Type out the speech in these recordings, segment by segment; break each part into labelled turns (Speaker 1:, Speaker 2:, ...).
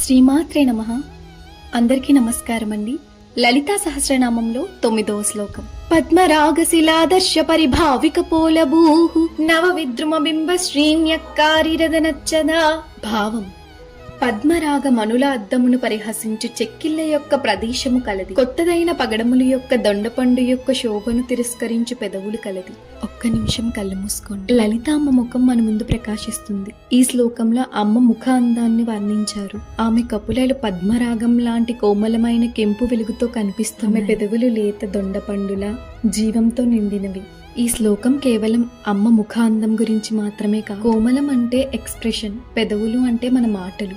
Speaker 1: శ్రీమాత్రే నమః. అందరికీ నమస్కారం అండి. లలితా సహస్రనామంలో 9వ శ్లోకం. పద్మరాగశిలాదర్శ పరిభావిక పోలభూః నవ విద్రుమ బింబ శ్రీన్యక్కారిరదనచ్చదా. భావం: పద్మరాగ మనుల అద్దమును పరిహసించు చెక్కిళ్ళ యొక్క ప్రదేశము కలది. కొత్తదైన పగడముల యొక్క దొండపండు యొక్క శోభను తిరస్కరించు పెదవులు కలది. ఒక్క నిమిషం కళ్ళు మూసుకోండి. లలితామ్మ ముఖం మన ముందు ప్రకాశిస్తుంది. ఈ శ్లోకంలో అమ్మ ముఖ అందాన్ని వర్ణించారు. ఆమె కపులలు పద్మరాగం లాంటి కోమలమైన కెంపు వెలుగుతో కనిపిస్తున్నాయి. పెదవులు లేత దొండపండులా జీవంతో నిండినవి. ఈ శ్లోకం కేవలం అమ్మ ముఖ అందం గురించి మాత్రమే కాదు. కోమలం అంటే ఎక్స్ప్రెషన్, పెదవులు అంటే మన మాటలు.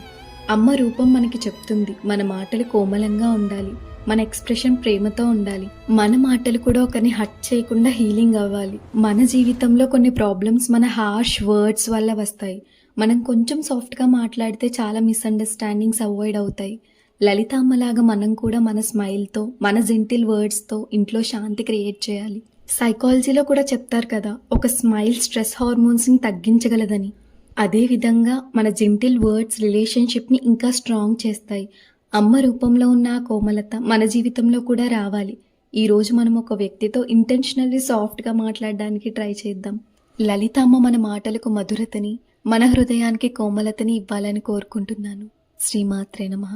Speaker 1: అమ్మ రూపం మనకి చెప్తుంది మన మాటలు కోమలంగా ఉండాలి, మన ఎక్స్ప్రెషన్ ప్రేమతో ఉండాలి. మన మాటలు కూడా ఒకరిని హర్ట్ చేయకుండా హీలింగ్ అవ్వాలి. మన జీవితంలో కొన్ని ప్రాబ్లమ్స్ మన హార్ష్ వర్డ్స్ వల్ల వస్తాయి. మనం కొంచెం సాఫ్ట్గా మాట్లాడితే చాలా మిస్అండర్స్టాండింగ్స్ అవాయిడ్ అవుతాయి. లలితామ్మలాగా మనం కూడా మన స్మైల్తో, మన జెంటిల్ వర్డ్స్తో ఇంట్లో శాంతి క్రియేట్ చేయాలి. సైకాలజీలో కూడా చెప్తారు కదా, ఒక స్మైల్ స్ట్రెస్ హార్మోన్స్ని తగ్గించగలదని. అదేవిధంగా మన జెంటిల్ వర్డ్స్ రిలేషన్షిప్ని ఇంకా స్ట్రాంగ్ చేస్తాయి. అమ్మ రూపంలో ఉన్న ఆ కోమలత మన జీవితంలో కూడా రావాలి. ఈరోజు మనం ఒక వ్యక్తితో ఇంటెన్షనల్లీ సాఫ్ట్గా మాట్లాడడానికి ట్రై చేద్దాం. లలితామ్మ మన మాటలకు మధురతని, మన హృదయానికి కోమలతని ఇవ్వాలని కోరుకుంటున్నాను. శ్రీమాత్రే నమః.